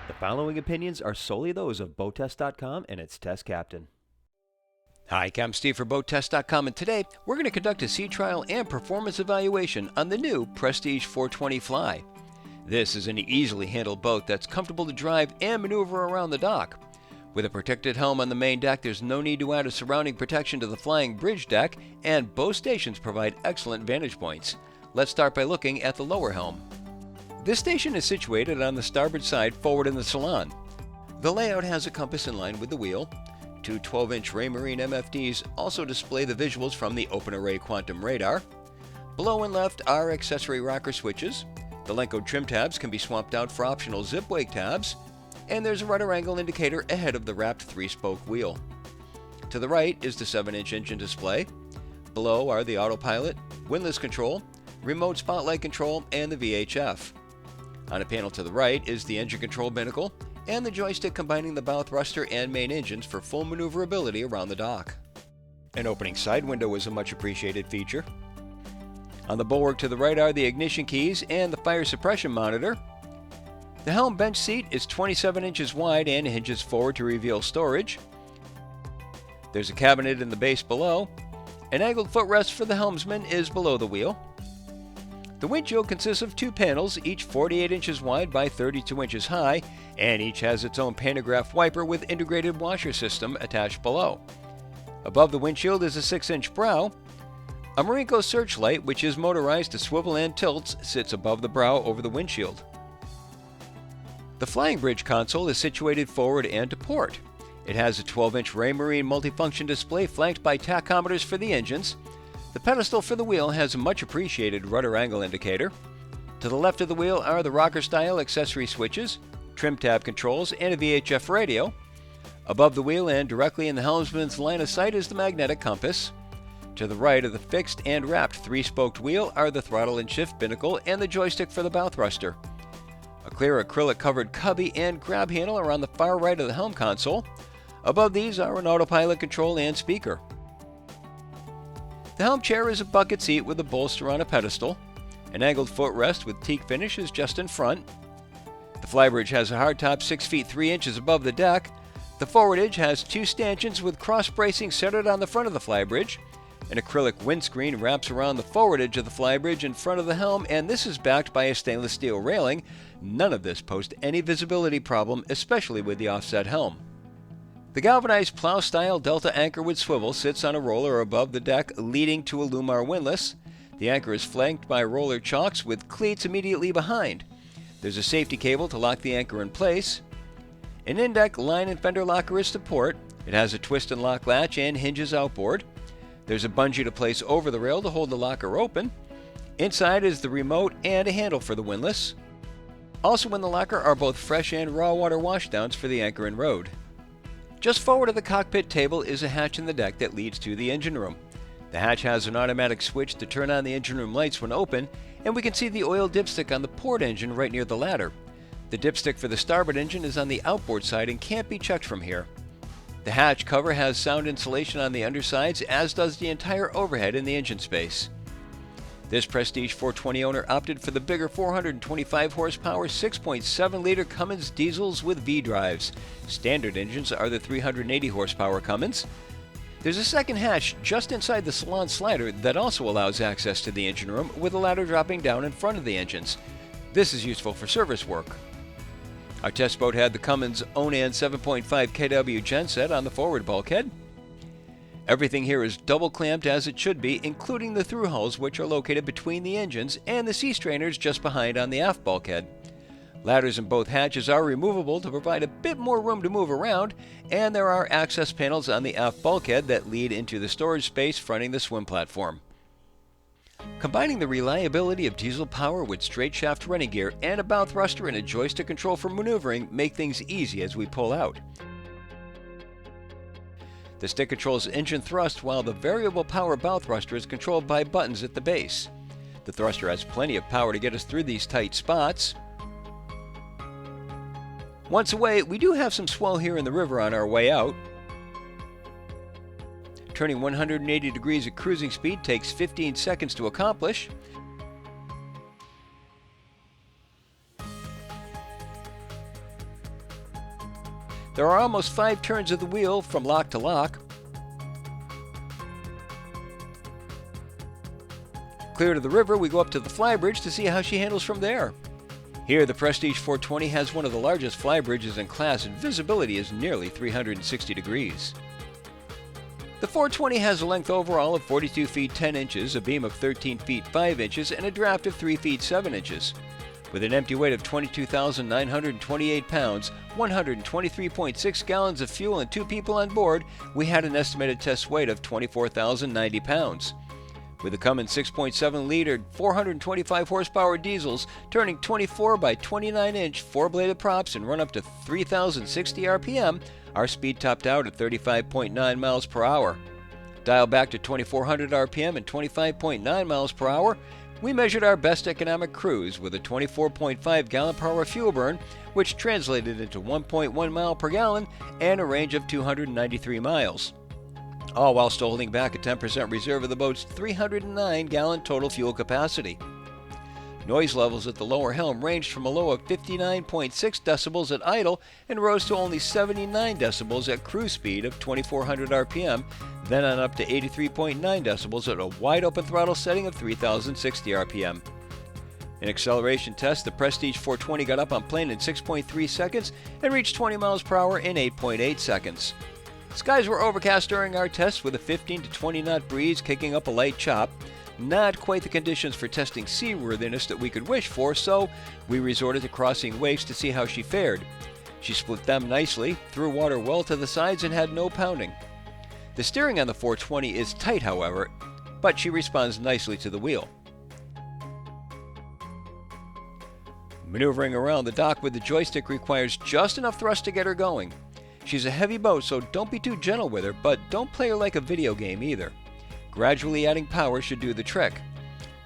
The following opinions are solely those of BoatTEST.com and its test captain. Hi, I'm Steve for BoatTEST.com, and today we're going to conduct a sea trial and performance evaluation on the new Prestige 420 Fly. This is an easily handled boat that's comfortable to drive and maneuver around the dock. With a protected helm on the main deck, there's no need to add a surrounding protection to the flying bridge deck, and both stations provide excellent vantage points. Let's start by looking at the lower helm. This station is situated on the starboard side forward in the salon. The layout has a compass in line with the wheel. Two 12-inch Raymarine MFDs also display the visuals from the open array quantum radar. Below and left are accessory rocker switches. The Lenco trim tabs can be swapped out for optional zip wake tabs. And there's a rudder angle indicator ahead of the wrapped 3-spoke wheel. To the right is the 7-inch engine display. Below are the autopilot, windlass control, remote spotlight control, and the VHF. On a panel to the right is the engine control binnacle and the joystick combining the bow thruster and main engines for full maneuverability around the dock. An opening side window is a much appreciated feature. On the bulwark to the right are the ignition keys and the fire suppression monitor. The helm bench seat is 27 inches wide and hinges forward to reveal storage. There's a cabinet in the base below. An angled footrest for the helmsman is below the wheel. The windshield consists of two panels, each 48 inches wide by 32 inches high, and each has its own pantograph wiper with integrated washer system attached below. Above the windshield is a 6-inch brow. A Marinco searchlight, which is motorized to swivel and tilts, sits above the brow over the windshield. The flying bridge console is situated forward and to port. It has a 12-inch Raymarine multifunction display flanked by tachometers for the engines. The pedestal for the wheel has a much appreciated rudder angle indicator. To the left of the wheel are the rocker-style accessory switches, trim tab controls, and a VHF radio. Above the wheel and directly in the helmsman's line of sight is the magnetic compass. To the right of the fixed and wrapped 3-spoked wheel are the throttle and shift binnacle and the joystick for the bow thruster. A clear acrylic-covered cubby and grab handle are on the far right of the helm console. Above these are an autopilot control and speaker. The helm chair is a bucket seat with a bolster on a pedestal. An angled footrest with teak finish is just in front. The Flybridge has a hardtop 6 feet 3 inches above the deck. The forward edge has two stanchions with cross bracing centered on the front of the Flybridge. An acrylic windscreen wraps around the forward edge of the Flybridge in front of the helm, and this is backed by a stainless steel railing. None of this posed any visibility problem, especially with the offset helm. The galvanized plow-style Delta anchor with swivel sits on a roller above the deck leading to a Lumar windlass. The anchor is flanked by roller chocks with cleats immediately behind. There's a safety cable to lock the anchor in place. An in-deck line and fender locker is to port. It has a twist and lock latch and hinges outboard. There's a bungee to place over the rail to hold the locker open. Inside is the remote and a handle for the windlass. Also in the locker are both fresh and raw water washdowns for the anchor and rode. Just forward of the cockpit table is a hatch in the deck that leads to the engine room. The hatch has an automatic switch to turn on the engine room lights when open, and we can see the oil dipstick on the port engine right near the ladder. The dipstick for the starboard engine is on the outboard side and can't be checked from here. The hatch cover has sound insulation on the undersides, as does the entire overhead in the engine space. This Prestige 420 owner opted for the bigger 425 horsepower 6.7-liter Cummins diesels with V-drives. Standard engines are the 380 horsepower Cummins. There's a second hatch just inside the salon slider that also allows access to the engine room, with a ladder dropping down in front of the engines. This is useful for service work. Our test boat had the Cummins Onan 7.5 kW genset on the forward bulkhead. Everything here is double clamped as it should be, including the through hulls, which are located between the engines, and the sea strainers just behind on the aft bulkhead. Ladders in both hatches are removable to provide a bit more room to move around, and there are access panels on the aft bulkhead that lead into the storage space fronting the swim platform. Combining the reliability of diesel power with straight shaft running gear and a bow thruster and a joystick control for maneuvering make things easy as we pull out. The stick controls engine thrust, while the variable power bow thruster is controlled by buttons at the base. The thruster has plenty of power to get us through these tight spots. Once away, we do have some swell here in the river on our way out. Turning 180 degrees at cruising speed takes 15 seconds to accomplish. There are almost 5 turns of the wheel from lock to lock. Clear to the river, we go up to the Flybridge to see how she handles from there. Here, the Prestige 420 has one of the largest flybridges in class, and visibility is nearly 360 degrees. The 420 has a length overall of 42 feet 10 inches, a beam of 13 feet 5 inches, and a draft of 3 feet 7 inches. With an empty weight of 22,928 pounds, 123.6 gallons of fuel, and 2 people on board, we had an estimated test weight of 24,090 pounds. With the Cummins 6.7-liter 425 horsepower diesels turning 24 by 29-inch 4-bladed props and run up to 3,060 RPM, our speed topped out at 35.9 miles per hour. Dial back to 2,400 RPM and 25.9 miles per hour, we measured our best economic cruise with a 24.5 gallon per hour fuel burn, which translated into 1.1 mile per gallon and a range of 293 miles. All while still holding back a 10% reserve of the boat's 309-gallon total fuel capacity. Noise levels at the lower helm ranged from a low of 59.6 decibels at idle and rose to only 79 decibels at cruise speed of 2,400 RPM, then on up to 83.9 decibels at a wide-open throttle setting of 3,060 RPM. In acceleration test, the Prestige 420 got up on plane in 6.3 seconds and reached 20 miles per hour in 8.8 seconds. Skies were overcast during our test with a 15 to 20 knot breeze kicking up a light chop. Not quite the conditions for testing seaworthiness that we could wish for, so we resorted to crossing wakes to see how she fared. She split them nicely, threw water well to the sides, and had no pounding. The steering on the 420 is tight, however, but she responds nicely to the wheel. Maneuvering around the dock with the joystick requires just enough thrust to get her going. She's a heavy boat, so don't be too gentle with her, but don't play her like a video game either. Gradually adding power should do the trick.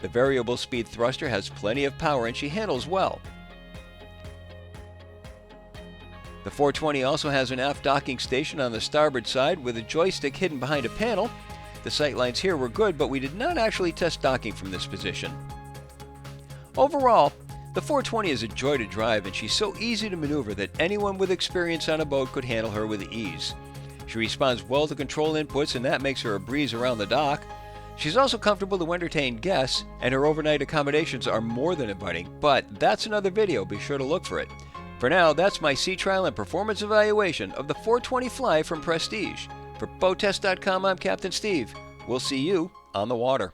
The variable speed thruster has plenty of power and she handles well. The 420 also has an aft docking station on the starboard side with a joystick hidden behind a panel. The sightlines here were good, but we did not actually test docking from this position. Overall, the 420 is a joy to drive, and she's so easy to maneuver that anyone with experience on a boat could handle her with ease. She responds well to control inputs, and that makes her a breeze around the dock. She's also comfortable to entertain guests, and her overnight accommodations are more than inviting, but that's another video, be sure to look for it. For now, that's my sea trial and performance evaluation of the 420 Fly from Prestige. For BoatTEST.com, I'm Captain Steve. We'll see you on the water.